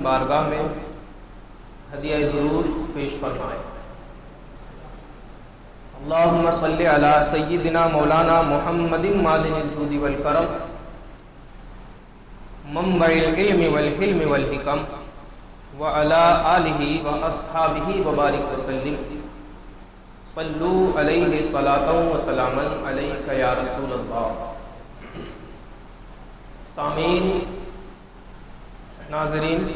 بارگاہ میں ہدیہ درود پیش فرمائیں۔ اللہم صلی علی سیدنا مولانا محمد معدن الجود والکرم منبع العلم والحلم والحکم وعلی آلہ واصحابہ وبارک وسلم صلو علیہ صلاۃ وسلاما علیک یا رسول اللہ۔ سامعین، ناظرین،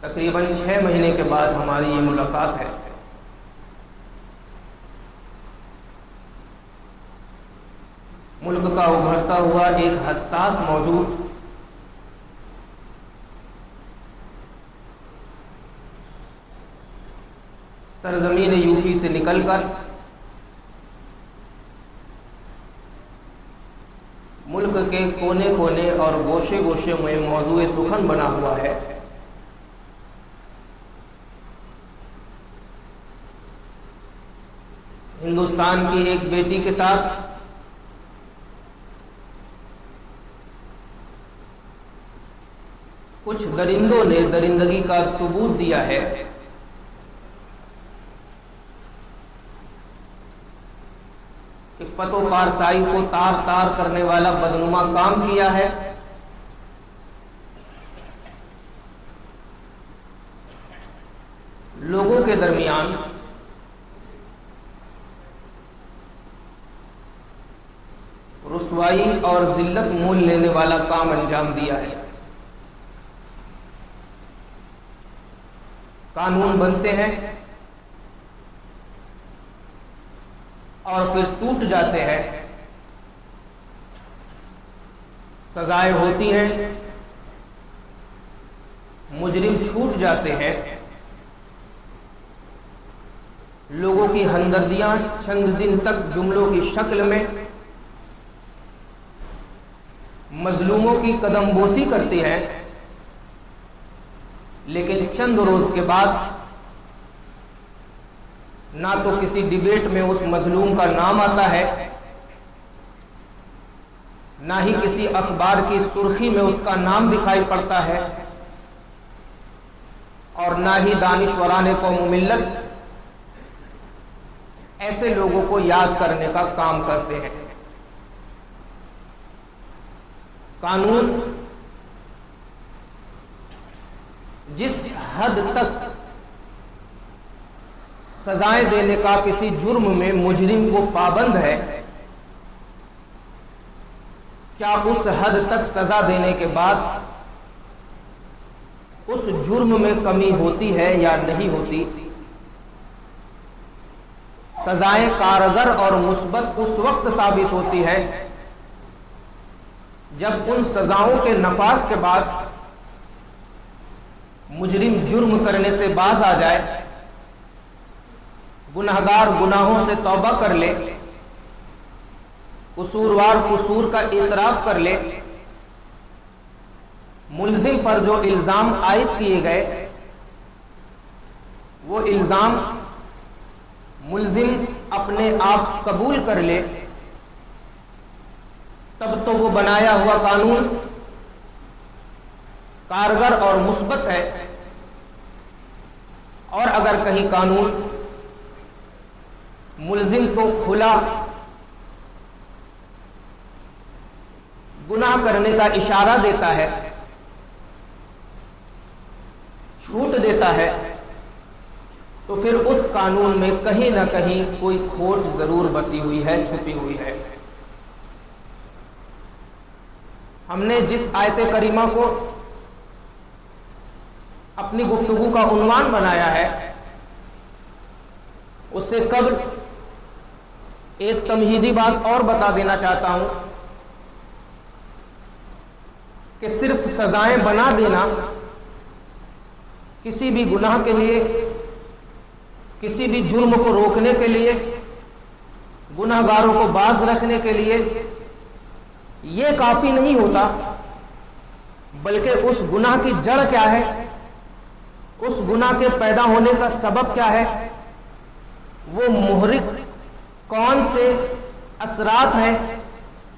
تقریباً 6 مہینے کے بعد ہماری یہ ملاقات ہے۔ ملک کا ابھرتا ہوا ایک حساس موضوع سرزمین یو پی سے نکل کر ملک کے کونے کونے اور گوشے گوشے میں موضوع سخن بنا ہوا ہے۔ ہندوستان کی ایک بیٹی کے ساتھ کچھ درندوں نے درندگی کا ثبوت دیا ہے کہ فتح و پارسائی کو تار تار کرنے والا بدنما کام کیا ہے۔ لوگوں کے درمیان رسوائی اور ذلت مول لینے والا کام انجام دیا ہے۔ قانون بنتے ہیں اور پھر ٹوٹ جاتے ہیں، سزائیں ہوتی ہیں، مجرم چھوٹ جاتے ہیں، لوگوں کی ہمدردیاں چند دن تک جملوں کی شکل میں مظلوموں کی قدم بوسی کرتی ہے، لیکن چند روز کے بعد نہ تو کسی ڈیبیٹ میں اس مظلوم کا نام آتا ہے، نہ ہی کسی اخبار کی سرخی میں اس کا نام دکھائی پڑتا ہے، اور نہ ہی دانشوران قوم و ملت ایسے لوگوں کو یاد کرنے کا کام کرتے ہیں۔ قانون جس حد تک سزائیں دینے کا کسی جرم میں مجرم کو پابند ہے، کیا اس حد تک سزا دینے کے بعد اس جرم میں کمی ہوتی ہے یا نہیں ہوتی؟ سزائیں کارگر اور مثبت اس وقت ثابت ہوتی ہے جب ان سزاؤں کے نفاذ کے بعد مجرم جرم کرنے سے باز آ جائے، گنہگار گناہوں سے توبہ کر لے، قصوروار قصور کا اعتراف کر لے، ملزم پر جو الزام عائد کیے گئے وہ الزام ملزم اپنے آپ قبول کر لے، تب تو وہ بنایا ہوا قانون کارگر اور مثبت ہے۔ اور اگر کہیں قانون ملزم کو کھلا گناہ کرنے کا اشارہ دیتا ہے، چھوٹ دیتا ہے، تو پھر اس قانون میں کہیں نہ کہیں کوئی کھوٹ ضرور بسی ہوئی ہے، چھپی ہوئی ہے۔ ہم نے جس آیت کریمہ کو اپنی گفتگو کا عنوان بنایا ہے، اس سے قبل ایک تمہیدی بات اور بتا دینا چاہتا ہوں کہ صرف سزائیں بنا دینا کسی بھی گناہ کے لیے، کسی بھی جرم کو روکنے کے لیے، گناہگاروں کو باز رکھنے کے لیے یہ کافی نہیں ہوتا، بلکہ اس گناہ کی جڑ کیا ہے، اس گناہ کے پیدا ہونے کا سبب کیا ہے، وہ محرک کون سے اثرات ہیں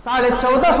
1450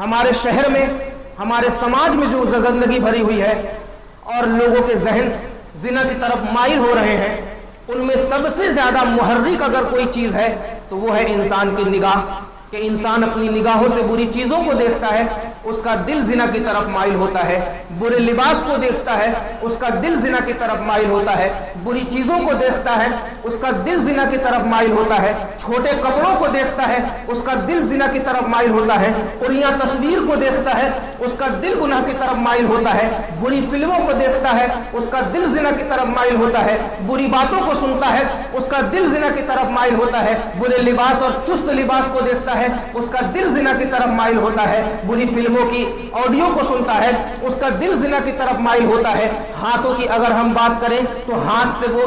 ہمارے شہر میں، ہمارے سماج میں جو گندگی بھری ہوئی ہے اور لوگوں کے ذہن زنا کی طرف مائل ہو رہے ہیں، ان میں سب سے زیادہ محرک اگر کوئی چیز ہے تو وہ ہے انسان کی نگاہ، کہ انسان اپنی نگاہوں سے بری چیزوں کو دیکھتا ہے، اس کا دل زنا کی طرف مائل ہوتا ہے، برے لباس کو دیکھتا ہے، اس کا دل زنا کی طرف مائل ہوتا ہے، بری چیزوں کو دیکھتا ہے، اس کا دل زنا کی طرف مائل ہوتا ہے، چھوٹے کپڑوں کو دیکھتا ہے، اس کا دل زنا کی طرف مائل ہوتا ہے، عریاں تصویر کو دیکھتا ہے، اس کا دل گناہ کی طرف مائل ہوتا ہے، بری فلموں کو دیکھتا ہے، اس کا دل زنا کی طرف مائل ہوتا ہے، بری باتوں کو سنتا ہے، اس کا دل زنا کی طرف مائل ہوتا ہے، برے لباس اور چست لباس کو دیکھتا ہے، اس کا دل زنا کی طرف مائل ہوتا ہے، بری فلموں کی آڈیو کو سنتا ہے، اس کا دل زنا کی طرف مائل ہوتا ہے۔ ہاتھوں کی اگر ہم بات کریں تو ہاتھ سے وہ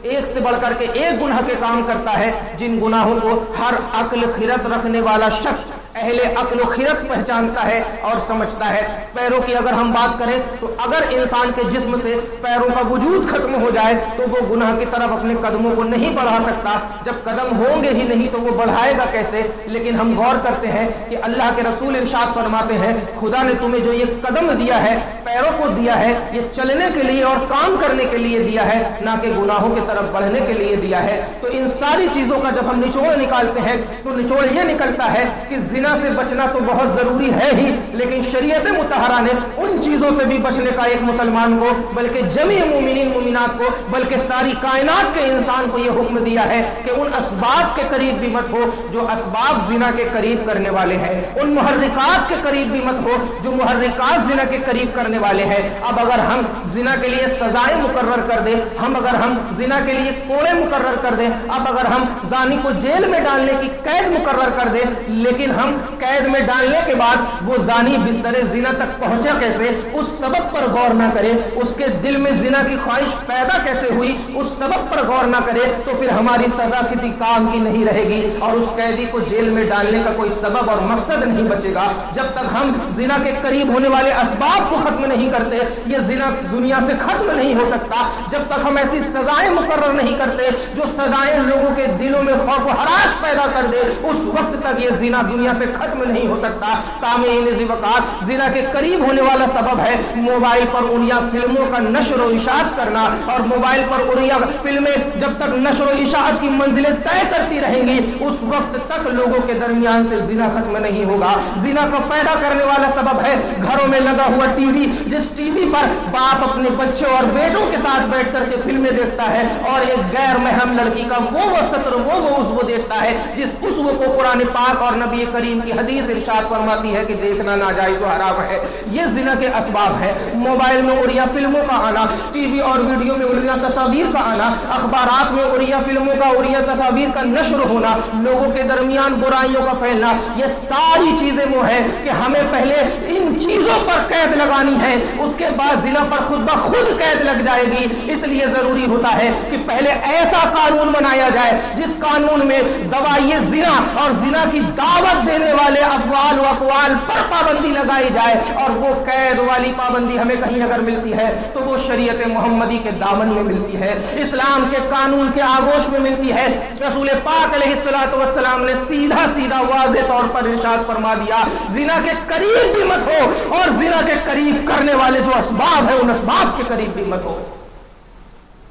ایک سے بڑھ کر کے ایک گناہ کے کام کرتا ہے، جن گناہوں کو ہر عقل خرد رکھنے والا شخص، اہل عقل و خرد پہچانتا ہے اور سمجھتا ہے۔ پیروں کی اگر ہم بات کریں تو اگر انسان کے جسم سے پیروں کا وجود ختم ہو جائے تو وہ گناہ کی طرف اپنے قدموں کو نہیں بڑھا سکتا، جب قدم ہوں گے ہی نہیں تو وہ بڑھائے گا کیسے؟ لیکن ہم غور کرتے ہیں کہ اللہ کے رسول ارشاد فرماتے ہیں، خدا نے تمہیں جو یہ قدم دیا ہے، پیروں کو دیا ہے، یہ چلنے کے لیے اور کام کرنے کے لیے دیا ہے، نہ کہ گناہوں کی طرف بڑھنے کے لیے دیا ہے۔ تو ان ساری چیزوں کا جب ہم نچوڑ نکالتے ہیں تو نچوڑ یہ نکلتا ہے کہ زنا سے بچنا تو بہت ضروری ہے ہی، لیکن شریعت مطہرہ نے ان چیزوں سے بھی بچنے کا ایک مسلمان کو، بلکہ جمیع مومنین مومنات کو، بلکہ ساری کائنات کے انسان کو یہ حکم دیا ہے کہ ان اسباب کے قریب بھی مت ہو جو اسباب زنا کے قریب کرنے والے ہیں، ان محرکات کے قریب بھی مت ہو جو محرکات زنا کے قریب کرنے والے ہیں۔ اب اگر ہم زنا کے لیے سزائیں مقرر کر دیں، اگر ہم زنا کے لیے کوڑے مقرر کر دیں، اب اگر ہم زانی کو جیل میں ڈالنے کی قید مقرر کر دیں، لیکن ہم قید میں ڈالنے کے بعد وہ زانی بستر زنا تک پہنچا کیسے، اس سبب پر غور نہ کرے، اس کے دل میں زنا کی خواہش پیدا کیسے ہوئی، اس سبب پر غور نہ کرے، تو پھر ہماری سزا کسی کام کی نہیں رہے گی اور اس قیدی کو جیل میں ڈالنے کا کوئی سبب اور مقصد نہیں بچے گا۔ جب تک ہم زنا کے قریب ہونے والے اسباب کو ختم نہیں کرتے، یہ زنا دنیا سے ختم نہیں ہو سکتا۔ جب تک ہم ایسی سزائیں مقرر نہیں کرتے جو سزائیں لوگوں کے دلوں میں خوف و ہراس پیدا کر دے، اس وقت تک یہ زنا دنیا سے ختم نہیں ہو سکتا۔ سامعین ذی وقار، زنا کے قریب ہونے والا سبب ہے موبائل پر اڑیا فلموں کا نشر و اشاعت کرنا، اور موبائل پر اڑیا فلمیں جب تک نشر و اشاعت کی منزلیں طے کرتی رہیں گی، اس وقت تک لوگوں کے درمیان سے زنا ختم نہیں ہوگا۔ زنا کو پیدا کرنے والا سبب ہے گھروں میں لگا ہوا ٹی وی، جس ٹی وی پر باپ اپنے بچوں اور بیٹوں کے ساتھ بیٹھ کر کے فلمیں دیکھتا ہے اور ایک غیر محرم لڑکی کا وہ سطر وہ عضو دیکھتا ہے جس عضو کو قرآن پاک اور نبی کریم کی حدیث ارشاد فرماتی ہے کہ دیکھنا ناجائز و حرام ہے۔ یہ زنا کے اسباب ہے۔ موبائل میں اڑیا فلموں کا آنا، ٹی وی اور ویڈیو میں اڑیا تصاویر کا آنا، اخبارات میں اڑیا فلموں کا اڑیا تصاویر کا نشر ہونا، لوگوں کے درمیان برائیوں کا پھیلنا، یہ ساری چیزیں وہ ہے کہ ہمیں پہلے ان چیزوں پر قید لگانی ہے، اس کے بعد زنا پر خود بخود قید لگ جائے گی۔ اس لیے ضروری ہوتا ہے کہ پہلے ایسا قانون بنایا جائے جس قانون میں دوائی زنا اور زنا کی دعوت دینے والے افعال و اقوال پر پابندی لگائی جائے، اور وہ قید والی پابندی ہمیں کہیں اگر ملتی ہے تو وہ شریعت محمدی کے دامن میں ملتی ہے، اسلام کے قانون کے آغوش میں ملتی ہے۔ رسول پاک علیہ الصلوۃ والسلام نے سیدھا واضح طور پر ارشاد فرما دیا، زنا کے قریب بھی مت ہو، اور زنا کے قریب کرنے والے جو اسباب ہیں ان اسباب کے قریب بھی مت ہو۔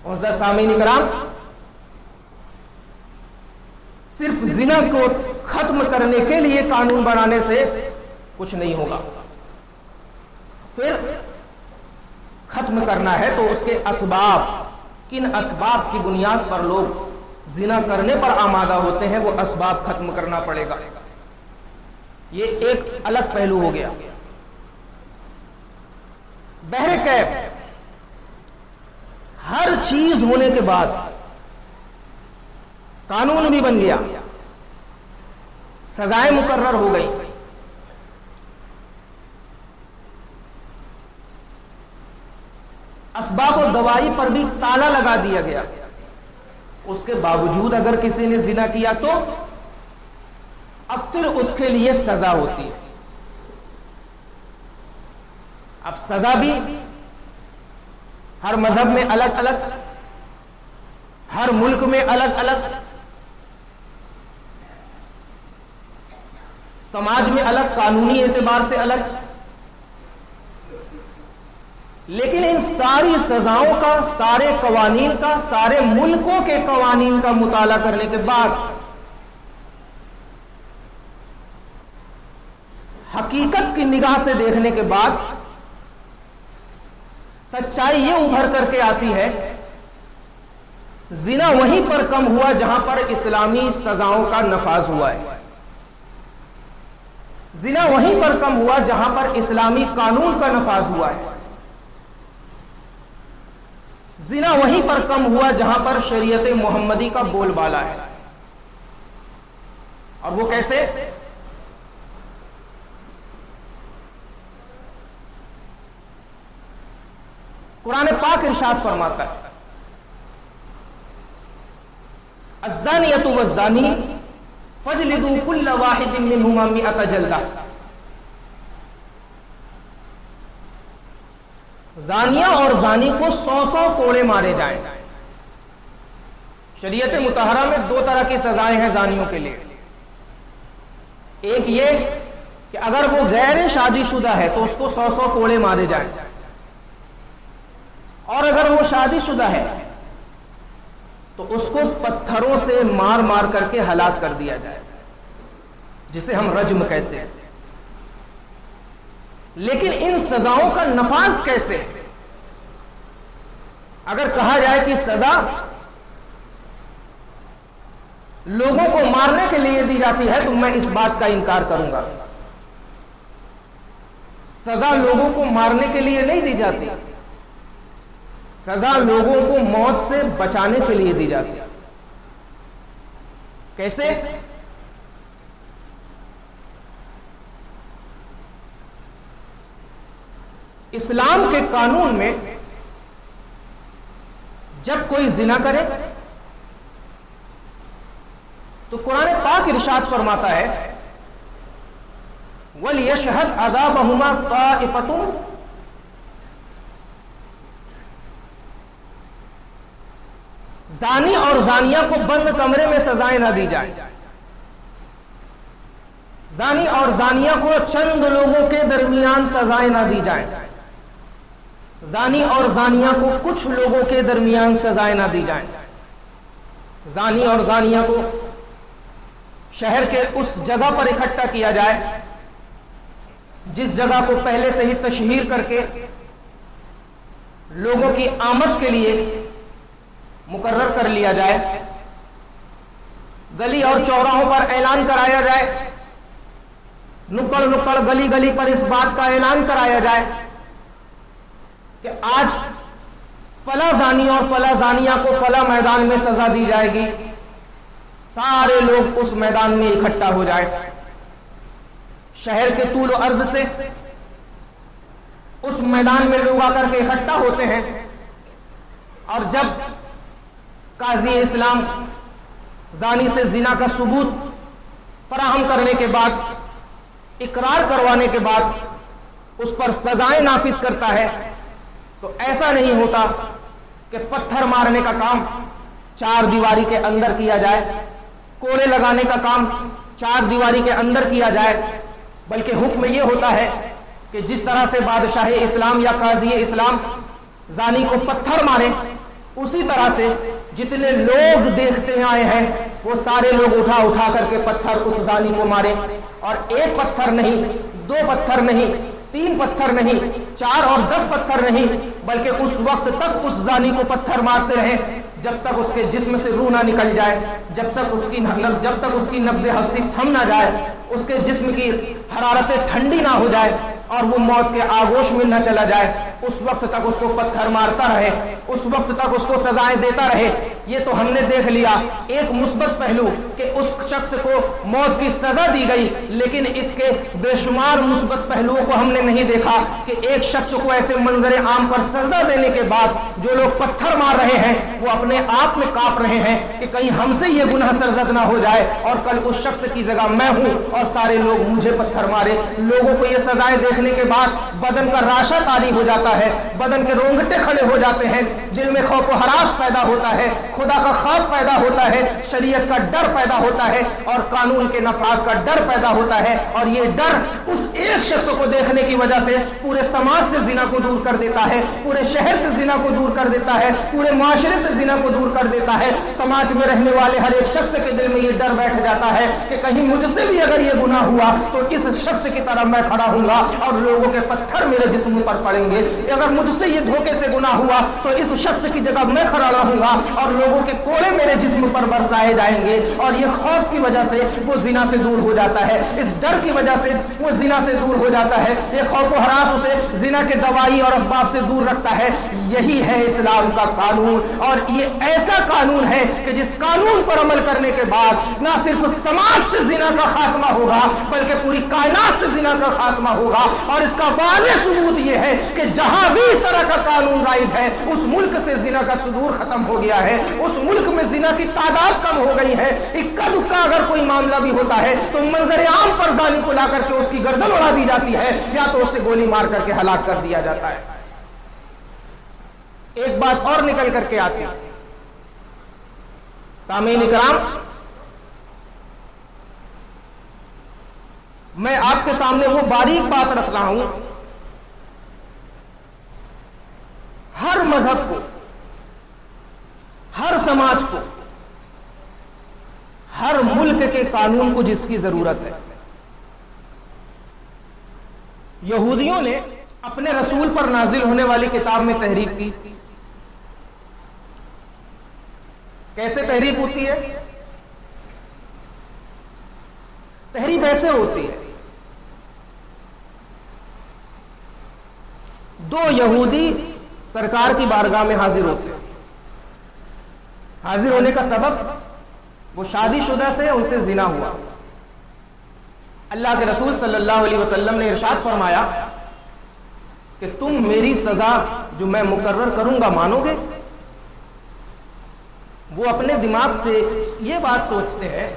معزز سامعین کرام، صرف زنا کو ختم کرنے کے لیے قانون بنانے سے کچھ نہیں ہوگا، پھر ختم کرنا ہے تو اس کے اسباب، کن اسباب کی بنیاد پر لوگ زنا کرنے پر آمادہ ہوتے ہیں وہ اسباب ختم کرنا پڑے گا۔ یہ ایک الگ پہلو ہو گیا۔ بہرکیف ہر چیز ہونے کے بعد قانون بھی بن گیا، سزائیں مقرر ہو گئی، اسباب و دوائی پر بھی تالا لگا دیا گیا، اس کے باوجود اگر کسی نے زنا کیا تو اب پھر اس کے لیے سزا ہوتی ہے۔ اب سزا بھی ہر مذہب میں الگ الگ، ہر ملک میں الگ الگ، سماج میں الگ، قانونی اعتبار سے الگ، لیکن ان ساری سزاؤں کا، سارے قوانین کا، سارے ملکوں کے قوانین کا مطالعہ کرنے کے بعد حقیقت کی نگاہ سے دیکھنے کے بعد سچائی یہ ابھر کر کے آتی ہے، زنا وہیں پر کم ہوا جہاں پر اسلامی سزاؤں کا نفاذ ہوا ہے، زنا وہیں پر کم ہوا جہاں پر اسلامی قانون کا نفاذ ہوا ہے، زنا وہیں پر کم ہوا جہاں پر شریعت محمدی کا بول بالا ہے۔ اور وہ کیسے؟ قرآن پاک ارشاد فرماتا ہے الزانیۃ والزانی فاجلدوا کل واحد منہما مئۃ جلدہ، زانیہ اور زانی کو 100 کوڑے مارے جائیں۔ شریعت مطہرہ میں 2 طرح کی سزائیں ہیں زانیوں کے لیے، ایک یہ کہ اگر وہ غیر شادی شدہ ہے تو اس کو 100 کوڑے مارے جائیں، اور اگر وہ شادی شدہ ہے تو اس کو پتھروں سے مار مار کر کے ہلاک کر دیا جائے، جسے ہم رجم کہتے ہیں۔ لیکن ان سزاؤں کا نفاذ کیسے؟ اگر کہا جائے کہ سزا لوگوں کو مارنے کے لیے دی جاتی ہے تو میں اس بات کا انکار کروں گا۔ سزا لوگوں کو مارنے کے لیے نہیں دی جاتی، سزا لوگوں کو موت سے بچانے کے لیے دی جاتی ہے۔ کیسے؟ اسلام کے قانون میں جب کوئی زنا کرے تو قرآن پاک ارشاد فرماتا ہے وَلْيَشْهَدْ عَذَابَهُمَا طَائِفَةٌ، زانی اور زانیہ کو بند کمرے میں سزائیں نہ دی جائیں، زانی اور زانیہ کو چند لوگوں کے درمیان سزائیں نہ دی جائیں، زانی اور زانیہ کو کچھ لوگوں کے درمیان سزائیں نہ دی جائیں، زانی اور زانیہ کو شہر کے اس جگہ پر اکٹھا کیا جائے جس جگہ کو پہلے سے ہی تشہیر کر کے لوگوں کی آمد کے لیے مقرر کر لیا جائے، گلی اور چوراہوں پر اعلان کرایا جائے، نکڑ نکڑ گلی گلی پر اس بات کا اعلان کرایا جائے کہ آج فلاں زانی اور فلاں زانیہ کو فلاں میدان میں سزا دی جائے گی، سارے لوگ اس میدان میں اکٹھا ہو جائے، شہر کے طول و عرض سے اس میدان میں لوگ آ کر کے اکٹھا ہوتے ہیں، اور جب قاضی اسلام زانی سے زنا کا ثبوت فراہم کرنے کے بعد، اقرار کروانے کے بعد اس پر سزائیں نافذ کرتا ہے تو ایسا نہیں ہوتا کہ پتھر مارنے کا کام 4 دیواری کے اندر کیا جائے، کوڑے لگانے کا کام 4 دیواری کے اندر کیا جائے، بلکہ حکم یہ ہوتا ہے کہ جس طرح سے بادشاہ اسلام یا قاضی اسلام زانی کو پتھر مارے، اسی طرح سے جتنے لوگ دیکھتے آئے ہیں وہ سارے لوگ اٹھا اٹھا کر کے پتھر اس زانی کو مارے، اور 1 پتھر نہیں، 2 پتھر نہیں، 3 پتھر نہیں، 4 اور 10 پتھر نہیں، بلکہ اس وقت تک اس زانی کو پتھر مارتے رہے جب تک اس کے جسم سے روح نہ نکل جائے، جب تک اس کی نبض ہستی تھم نہ جائے، اس کے جسم کی حرارت ٹھنڈی نہ ہو جائے اور وہ موت کے آغوش میں نہ چلا جائے، اس وقت تک اس کو پتھر مارتا رہے، اس وقت تک اس کو سزائیں دیتا رہے۔ یہ تو ہم نے دیکھ لیا ایک مثبت پہلو کہ اس شخص کو موت کی سزا دی گئی، لیکن اس کے بے شمار مثبت پہلوؤں کو ہم نے نہیں دیکھا کہ ایک شخص کو ایسے منظر عام پر سزا دینے کے بعد جو لوگ پتھر مار رہے ہیں وہ اپنے آپ میں کانپ رہے ہیں کہ کہیں ہم سے یہ گناہ سرزد نہ ہو جائے اور کل اس شخص کی جگہ میں ہوں اور سارے لوگ مجھے پتھر مارے۔ لوگوں کو یہ سزائیں دیکھنے دیکھنے کے بعد بدن کا راشا طاری ہو جاتا ہے, بدن کے رونگٹے کھڑے ہو جاتے ہیں, دل میں خوف و ہراس پیدا ہوتا ہے, خدا کا خوف پیدا ہوتا ہے, شریعت کا ڈر پیدا ہوتا ہے اور قانون کے نفاذ کا ڈر پیدا ہوتا ہے. اور یہ ڈر اس ایک شخص کو دیکھنے کی وجہ سے پورے سماج سے زنا کو دور کر دیتا ہے, پورے شہر سے زنا کو دور کر دیتا ہے, پورے معاشرے سے زنا کو دور کر دیتا ہے. سماج میں رہنے والے ہر ایک شخص کے دل میں یہ ڈر بیٹھ جاتا ہے کہ کہیں مجھ سے بھی اگر یہ گناہ ہوا تو اس شخص کی طرح میں کھڑا ہوں گا اور لوگوں کے پتھر میرے جسم پر پڑیں گے. اگر مجھ سے یہ دھوکے سے گناہ ہوا تو اس شخص کی جگہ میں کھڑا رہوں گا اور لوگوں کے کوڑے میرے جسم پر برسائے جائیں گے. اور یہ خوف کی وجہ سے وہ زنا سے دور ہو جاتا ہے, اس ڈر کی وجہ سے وہ زنا سے دور ہو جاتا ہے. یہ خوف و ہراس اسے زنا کے دوائی اور اسباب سے دور رکھتا ہے. یہی ہے اسلام کا قانون, اور یہ ایسا قانون ہے کہ جس قانون پر عمل کرنے کے بعد نہ صرف سماج سے زنا کا خاتمہ ہوگا بلکہ پوری کائنات سے زنا کا خاتمہ ہوگا. اور اس کا واضح ثبوت یہ ہے کہ جہاں بھی اس طرح کا قانون رائج ہے اس ملک سے زنا کا صدور ختم ہو گیا ہے, اس ملک میں زنا کی تعداد کم ہو گئی ہے. اکا دکا اگر کوئی معاملہ بھی ہوتا ہے تو منظر عام پر زانی کو لا کر کے اس کی گردن اڑا دی جاتی ہے یا تو اسے گولی مار کر کے ہلاک کر دیا جاتا ہے. ایک بات اور نکل کر کے آتی ہے سامعین اکرام, میں آپ کے سامنے وہ باریک بات رکھ رہا ہوں, ہر مذہب کو, ہر سماج کو, ہر ملک کے قانون کو جس کی ضرورت ہے. یہودیوں نے اپنے رسول پر نازل ہونے والی کتاب میں تحریف کی. کیسے تحریف ہوتی ہے؟ تحریف ایسے ہوتی ہے, دو یہودی سرکار کی بارگاہ میں حاضر ہوتے ہیں. حاضر ہونے کا سبب وہ شادی شدہ سے ان سے زنا ہوا. اللہ کے رسول صلی اللہ علیہ وسلم نے ارشاد فرمایا کہ تم میری سزا جو میں مقرر کروں گا مانو گے؟ وہ اپنے دماغ سے یہ بات سوچتے ہیں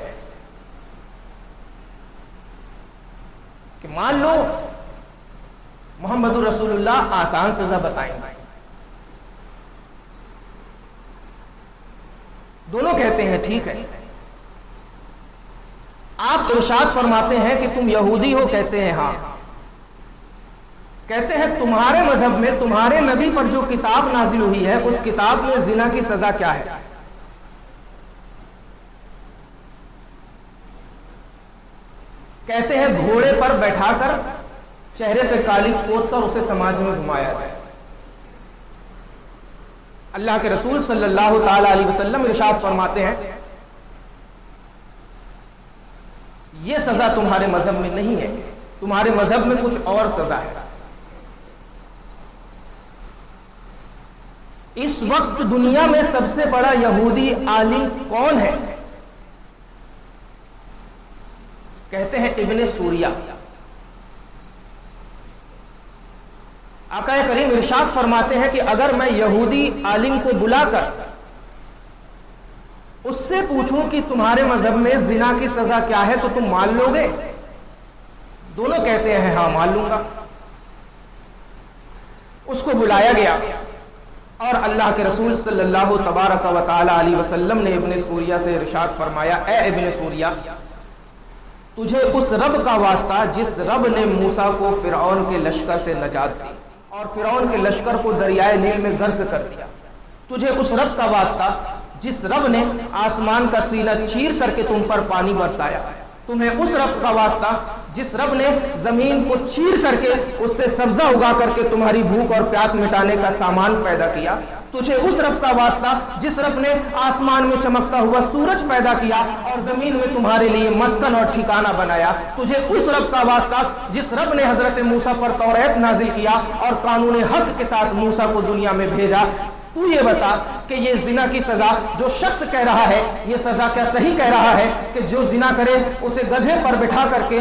کہ مان لو محمد رسول اللہ آسان سزا بتائیں گے. دونوں کہتے ہیں ٹھیک ہے. آپ ارشاد فرماتے ہیں کہ تم یہودی ہو؟ کہتے ہیں ہاں. کہتے ہیں تمہارے مذہب میں تمہارے نبی پر جو کتاب نازل ہوئی ہے اس کتاب میں زنا کی سزا کیا ہے؟ کہتے ہیں گھوڑے پر بیٹھا کر چہرے پہ کالی پوت کر اسے سماج میں گھمایا جائے. اللہ کے رسول صلی اللہ تعالی علیہ وسلم ارشاد فرماتے ہیں یہ سزا تمہارے مذہب میں نہیں ہے, تمہارے مذہب میں کچھ اور سزا ہے. اس وقت دنیا میں سب سے بڑا یہودی عالم کون ہے؟ کہتے ہیں ابن سوریا. آقا کریم ارشاد فرماتے ہیں کہ اگر میں یہودی عالم کو بلا کر اس سے پوچھوں کہ تمہارے مذہب میں زنا کی سزا کیا ہے تو تم مان لو گے؟ دونوں کہتے ہیں ہاں مان لوں گا. اس کو بلایا گیا اور اللہ کے رسول صلی اللہ تبارک و تعالی علیہ وسلم نے ابن سوریا سے ارشاد فرمایا اے ابن سوریا, تجھے اس رب کا واسطہ جس رب نے موسیٰ کو فرعون کے لشکر سے نجات دی اور فرعون کے لشکر کو دریائے نیل میں غرق کر دیا, تجھے اس رب کا واسطہ جس رب نے آسمان کا سینہ چیر کر کے تم پر پانی برسایا, تمہیں اس رب کا واسطہ جس رب نے زمین کو چیر کر کے اس سے سبزہ اگا کر کے تمہاری بھوک اور پیاس مٹانے کا سامان پیدا کیا, تجھے اس رب کا واسطہ جس رب نے آسمان میں چمکتا ہوا سورج پیدا کیا اور زمین میں تمہارے لیے مسکن اور ٹھکانہ بنایا, تجھے اس رب کا واسطہ جس رب نے حضرت موسیٰ پر توریت نازل کیا اور قانون حق کے ساتھ موسیٰ کو دنیا میں بھیجا. تو یہ بتا کہ یہ زنا کی سزا جو شخص کہہ رہا ہے یہ سزا کیا صحیح کہہ رہا ہے کہ جو زنا کرے اسے گدھے پر بٹھا کر کے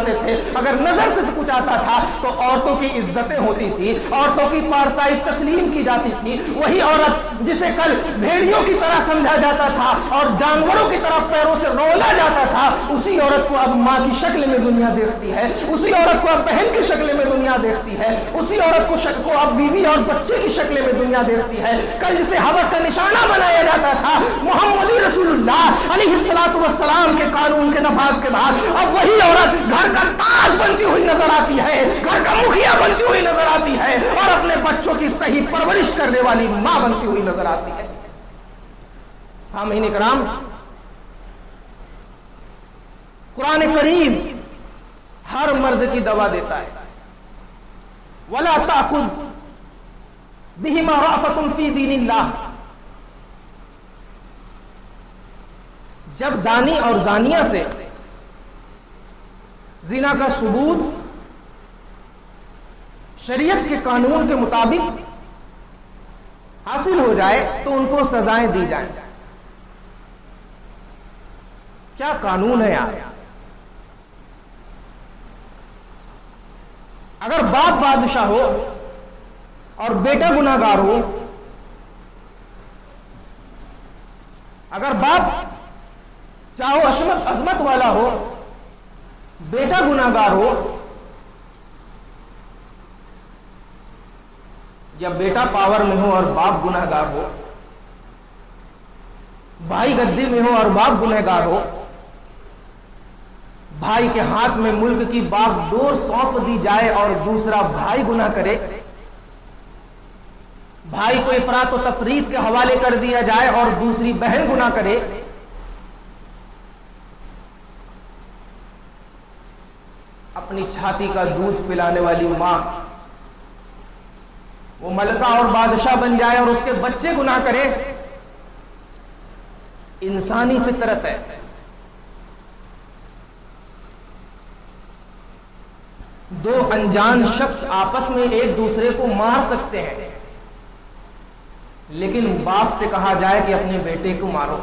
جاتے تھے، اگر نظر سے کچھ آتا تھا تو عورتوں کی عزتیں ہوتی تھی، عورتوں کی پارسائی تسلیم کی جاتی تھی۔ وہی عورت جسے کل بھیڑیوں کی طرح سمجھا جاتا تھا اور جانوروں کی طرح پیروں سے رولا جاتا تھا، اسی عورت کو اب ماں کی شکل میں دنیا دیکھتی ہے، اسی عورت کو اب بہن کی شکل میں دنیا دیکھتی ہے، اسی عورت کو اب بیوی اور بچے کی شکل میں دنیا دیکھتی ہے۔ کل جسے حوث کا نشانہ بنایا جاتا تھا، محمد رسول اللہ علیہ السلام کے قانون کے نفاذ کے بعد اب وہی عورت گھر کا تاج بنتی ہوئی نظر آتی ہے، گھر کا مکھیا بنتی ہوئی نظر آتی ہے، اور اپنے بچوں کی صحیح پرورش کرنے والی ماں بنتی ہوئی نظر آتی ہے۔ سامعین کرام، قرآن کریم ہر مرض کی دوا دیتا ہے۔ وَلَا تَأْخُذْ بِهِمَا رَأْفَةٌ فِي دِينِ اللَّهِ، جب زانی اور زانیہ سے زنا کا ثبوت شریعت کے قانون کے مطابق حاصل ہو جائے تو ان کو سزائیں دی جائیں۔ کیا قانون ہے یار! اگر باپ بادشاہ ہو اور بیٹا گناہگار ہو، اگر باپ چاہو عظمت والا ہو، بیٹا گناہگار ہو، یا بیٹا پاور میں ہو اور باپ گناہگار ہو، بھائی گدی میں ہو اور باپ گنہگار ہو، بھائی کے ہاتھ میں ملک کی باغ ڈور سونپ دی جائے اور دوسرا بھائی گناہ کرے، بھائی کو افراط و تفریط کے حوالے کر دیا جائے اور دوسری بہن گناہ کرے، اپنی چھاتی کا دودھ پلانے والی ماں وہ ملکہ اور بادشاہ بن جائے اور اس کے بچے گناہ کرے، انسانی فطرت ہے۔ دو انجان شخص آپس میں ایک دوسرے کو مار سکتے ہیں، لیکن باپ سے کہا جائے کہ اپنے بیٹے کو مارو،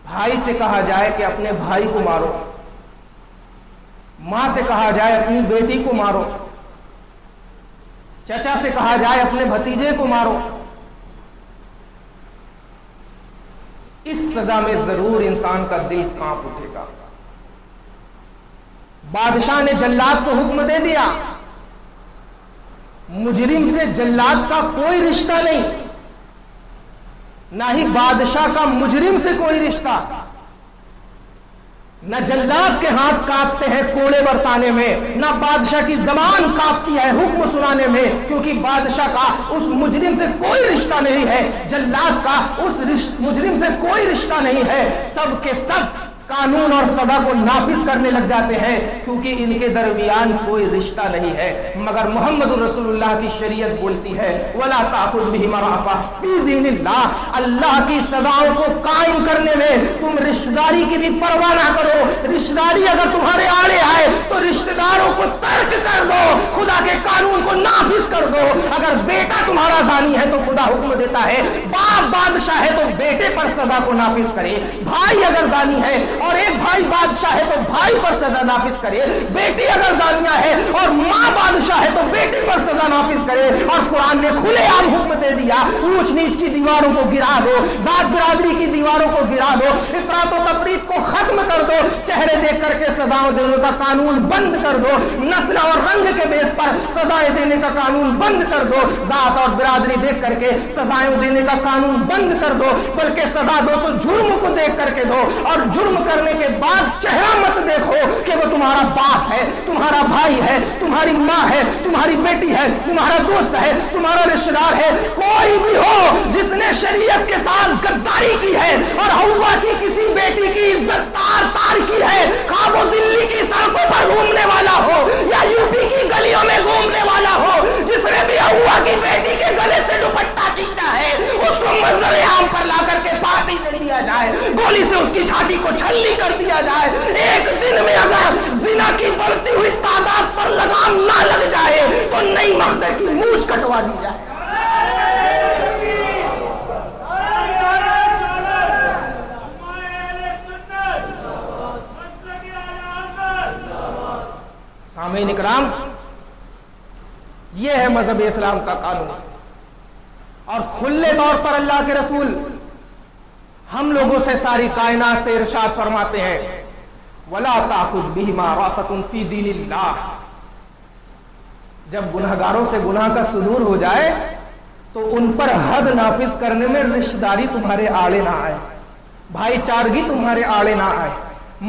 بھائی سے کہا جائے کہ اپنے بھائی کو مارو، ماں سے کہا جائے اپنی بیٹی کو مارو، چچا سے کہا جائے اپنے بھتیجے کو مارو، اس سزا میں ضرور انسان کا دل کانپ اٹھے گا۔ بادشاہ نے جلاد کو حکم دے دیا، مجرم سے جلاد کا کوئی رشتہ نہیں، نہ ہی بادشاہ کا مجرم سے کوئی رشتہ، نہ جلاد کے ہاتھ کانپتے ہیں کوڑے برسانے میں، نہ بادشاہ کی زبان کانپتی ہے حکم سنانے میں، کیونکہ بادشاہ کا اس مجرم سے کوئی رشتہ نہیں ہے، جلاد کا اس مجرم سے کوئی رشتہ نہیں ہے، سب کے سب قانون اور سزا کو نافذ کرنے لگ جاتے ہیں، کیونکہ ان کے درمیان کوئی رشتہ نہیں ہے۔ مگر محمد رسول اللہ کی شریعت بولتی ہے وَلَا تَأْخُذْ بِهِمَا رَأْفَةٌ فِي دِينِ اللَّهِ، اللہ کی سزاؤں کو قائم کرنے میں تم رشتہ داری کی بھی پرواہ نہ کرو، رشتہ داری اگر تمہارے آڑے آئے تو رشتہ داروں کو ترک کر دو، خدا کے قانون کو نافذ کر دو۔ اگر بیٹا تمہارا زانی ہے تو خدا حکم دیتا ہے باپ بادشاہ ہے تو بیٹے پر سزا کو نافذ کرے، بھائی اگر زانی ہے اور ایک بھائی بادشاہ ہے تو بھائی پر سزا نافذ کرے، بیٹی اگر زانیہ ہے اور ماں بادشاہ ہے تو بیٹی پر سزا نافذ کرے۔ اور قرآن نے کھلے عام حکم دے دیا اونچ نیچ کی دیواروں کو گرا دو، ذات برادری کی دیواروں کو گرا دو، افراط و تفریط کو ختم کر دو، چہرے دیکھ کر کے سزاؤں دینے کا قانون بند کر دو، نسل اور رنگ کے بیس پر سزائیں دینے کا قانون بند کر دو، ذات اور برادری دیکھ کر کے سزائیں دینے کا قانون بند کر دو، بلکہ سزا دو تو جرم کو دیکھ کر کے دو، اور جرم کرنے کے بعد چہرہ مت دیکھو کہ وہ تمہارا باپ ہے، تمہارا بھائی ہے، تمہاری ماں ہے، تمہاری بیٹی ہے، تمہارا دوست ہے، تمہارا رشتہ دار ہے، کوئی بھی ہو جس نے شریعت کے ساتھ غداری کی ہے اور ہوا کی کسی بیٹی کی عزت تار کی ہے، خواہ وہ دلی کی سڑکوں پر گھومنے والا ہو یا یو پی کی گلیوں میں گھومنے والا ہو، جس نے بھی ہوا کی بیٹی کے گلے سے دوپٹہ کھینچا ہے، اس کو منظر عام پر لا کر کے پھانسی دے دیا جائے، گولی سے اس کی چھاتی کو چھلنی کر دیا جائے۔ ایک دن میں اگر زنا کی بڑھتی ہوئی تعداد پر لگام نہ لگ جائے تو نئی مخدر کی مونچھ کٹوا دی جائے۔ سامعین اکرام، یہ ہے مذہب اسلام کا قانون، اور کھلے طور پر اللہ کے رسول ہم لوگوں سے ساری کائنات سے ارشاد فرماتے ہیں وَلَا تَعْخُذْ بِهِمَا رَأْفَةٌ فِي دِينِ اللَّهِ۔ جب گناہگاروں سے گناہ کا صدور ہو جائے تو ان پر حد نافذ کرنے میں رشتہ داری تمہارے آڑے نہ آئے، بھائی چارگی تمہارے آڑے نہ آئے،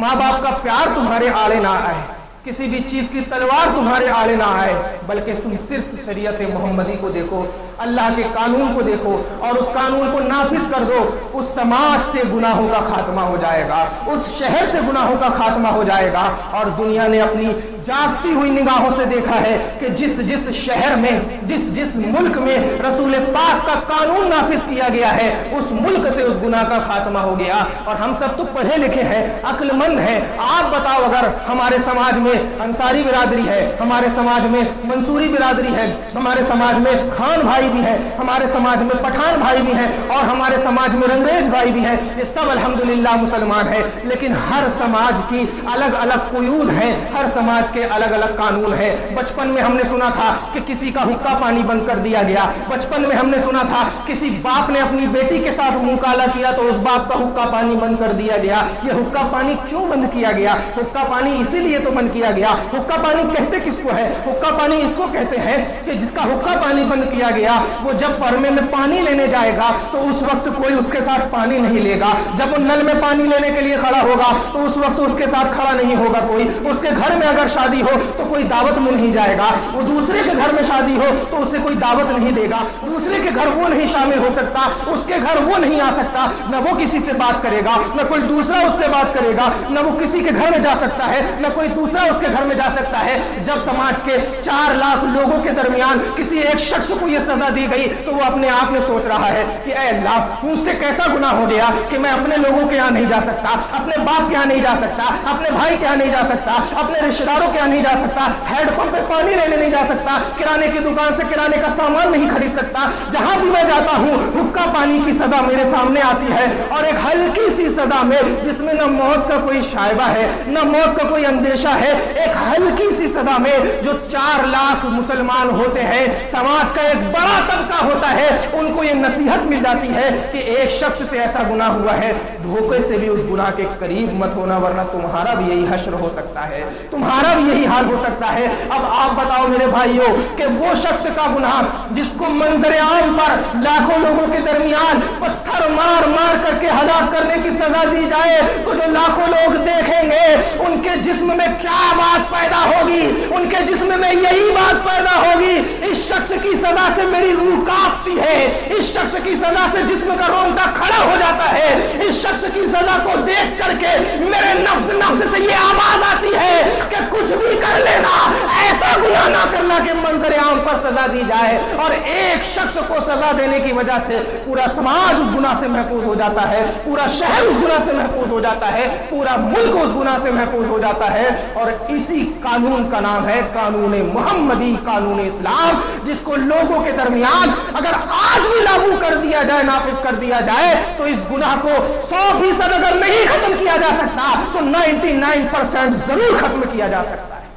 ماں باپ کا پیار تمہارے آڑے نہ آئے، کسی بھی چیز کی تلوار تمہارے آڑے نہ آئے، بلکہ تم صرف شریعت محمدی کو دیکھو، اللہ کے قانون کو دیکھو اور اس قانون کو نافذ کر دو۔ اس سماج سے گناہوں کا خاتمہ ہو جائے گا، اس شہر سے گناہوں کا خاتمہ ہو جائے گا۔ اور دنیا نے اپنی جاگتی ہوئی نگاہوں سے دیکھا ہے کہ جس شہر میں، جس ملک میں رسول پاک کا قانون نافذ کیا گیا ہے، اس ملک سے اس گناہ کا خاتمہ ہو گیا۔ اور ہم سب تو پڑھے لکھے ہیں، عقل مند ہیں، آپ بتاؤ اگر ہمارے سماج میں انصاری برادری ہے، ہمارے سماج میں منصوری برادری ہے، ہمارے سماج میں خان بھائی بھی ہیں، ہمارے سماج میں پٹھان بھائی بھی ہیں، اور ہمارے سماج میں رنگریز بھائی بھی ہیں، یہ سب الحمدللہ مسلمان ہیں، لیکن ہر سماج کی الگ الگ قیود ہیں، ہر سماج کے الگ الگ قانون ہیں۔ بچپن میں ہم نے سنا تھا کہ کسی کا حقہ پانی بند کر دیا گیا، بچپن میں ہم نے سنا تھا کسی باپ نے اپنی بیٹی کے ساتھ منہ کالا کیا تو اس باپ کا حقہ پانی بند کر دیا گیا۔ یہ حقہ پانی کیوں بند کیا گیا؟ حقہ پانی اسی لیے تو بند کیا گیا۔ حقہ پانی کہتے کس کو ہے؟ حقہ پانی اس کو کہتے ہیں کہ جس کا حقہ پانی بند کیا گیا وہ جب پرمے میں پانی لینے جائے گا تو اس وقت کوئی اس کے ساتھ پانی نہیں لے گا، جب وہ نل میں پانی لینے کے لیے کھڑا ہوگا تو اس وقت اس کے ساتھ کھڑا نہیں ہوگا کوئی، اس کے گھر میں اگر شادی ہو تو کوئی دعوت میں نہیں جائے گا، وہ دوسرے کے گھر میں شادی ہو تو اسے کوئی دعوت نہیں دے گا، دوسرے کے گھر وہ نہیں شامل ہو سکتا، اس کے گھر وہ نہیں آ سکتا، نہ وہ کسی سے بات کرے گا، نہ کوئی دوسرا اس سے بات کرے گا، نہ وہ کسی کے گھر میں جا سکتا ہے، نہ کوئی دوسرا اس کے گھر میں جا سکتا ہے۔ جب سماج کے 4 لاکھ لوگوں کے درمیان کسی ایک شخص کو یہ سزا دی گئی تو وہ اپنے آپ میں سوچ رہا ہے کہ اے اللہ، مجھ سے کیسا گناہ ہو گیا کہ میں اپنے لوگوں کے یہاں نہیں جا سکتا، اپنے باپ کے یہاں نہیں جا سکتا، اپنے بھائی کے یہاں نہیں جا سکتا، اپنے رشتہ داروں کے یہاں نہیں جا سکتا، ہیڈ پمپ پہ پانی لینے نہیں جا سکتا، کرانے کی دکان سے کرانے کا سامان نہیں خرید سکتا، جہاں بھی میں جاتا ہوں حقہ پانی کی سزا میرے سامنے آتی ہے، اور ایک ہلکی سی سزا میں جس میں نہ موت کا کوئی شائبہ ہے، نہ موت کا کوئی اندیشہ ہے، ایک ہلکی سی سزا میں جو 4 لاکھ مسلمان ہوتے ہیں، سماج کا ایک بڑا طبقہ ہوتا ہے، ان کو یہ نصیحت مل جاتی ہے کہ ایک شخص سے ایسا گناہ ہوا ہے، دھوکے سے بھی اس گناہ کے قریب مت ہونا ورنہ تمہارا بھی یہی حشر ہو سکتا ہے، تمہارا بھی یہی حال ہو سکتا ہے۔ اب آپ بتاؤ میرے بھائیوں کہ وہ شخص کا گناہ جس کو منظر عام پر لاکھوں لوگوں کے درمیان پتھر مار مار کر کے ہلاک کرنے کی سزا دی جائے تو جو لاکھوں لوگ دیکھیں گے ان کے جسم میں کیا بات پیدا ہوگی، ان کے جسم میں یہی بات پیدا ہوگی، اس شخص کی سزا سے میری روح کانپتی ہے، اس شخص کی سزا سے جسم کا رونگٹا کھڑا ہو جاتا ہے، اس شخص کی سزا کو دیکھ کر کے میرے نفس سے یہ آواز آتی ہے کہ کچھ بھی کر لینا، ایسا گناہ نہ کرنا کہ منظر عام پر سزا دی جائے۔ اور ایک شخص کو سزا دینے کی وجہ سے پورا سماج اس گناہ سے محفوظ ہو جاتا ہے، پورا شہر اس گناہ سے محفوظ ہو جاتا ہے، پورا ملک اس گناہ سے محفوظ ہو جاتا ہے۔ اور اسی قانون کا نام ہے قانون محمدی، قانون اسلام، جس کو لوگوں کے درمیان اگر آج بھی لاگو کر دیا جائے، نافذ کر دیا جائے تو اس گناہ کو 100% اگر نہیں ختم کیا جا سکتا تو 99% ضرور ختم کیا جا سکتا ہے۔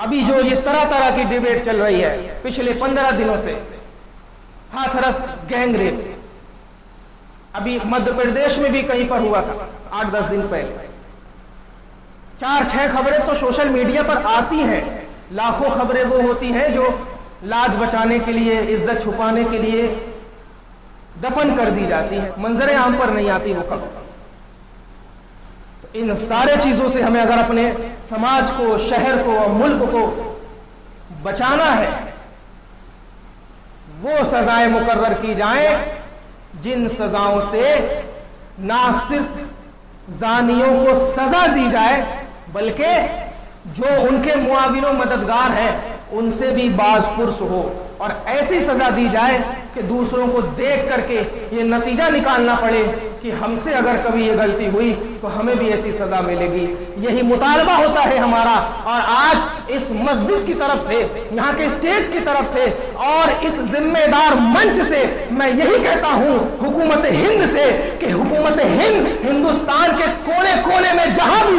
ابھی جو یہ طرح طرح کی ڈیبیٹ چل رہی ہے پچھلے 15 دنوں سے، ہاتھرس گینگ ریپ، ابھی مدھیہ پردیش میں بھی کہیں پر ہوا تھا 8-10 دن پہلے، 4-6 خبریں تو سوشل میڈیا پر آتی ہیں، لاکھوں خبریں وہ ہوتی ہیں جو لاج بچانے کے لیے، عزت چھپانے کے لیے دفن کر دی جاتی ہیں، منظر عام پر نہیں آتی وہ خبر۔ ان سارے چیزوں سے ہمیں اگر اپنے سماج کو، شہر کو اور ملک کو بچانا ہے، وہ سزائیں مقرر کی جائیں جن سزاؤں سے نہ صرف زانیوں کو سزا دی جائے بلکہ جو ان کے معاون و مددگار ہیں ان سے بھی باز پرس ہو، اور ایسی سزا دی جائے کہ دوسروں کو دیکھ کر کے یہ نتیجہ نکالنا پڑے کہ ہم سے اگر کبھی یہ غلطی ہوئی تو ہمیں بھی ایسی سزا ملے گی۔ یہی مطالبہ ہوتا ہے ہمارا، اور آج اس مسجد کی طرف سے، یہاں کے اسٹیج کی طرف سے اور اس ذمہ دار منچ سے میں یہی کہتا ہوں حکومت ہند سے کہ حکومت ہند ہندوستان کے کونے کونے میں جہاں بھی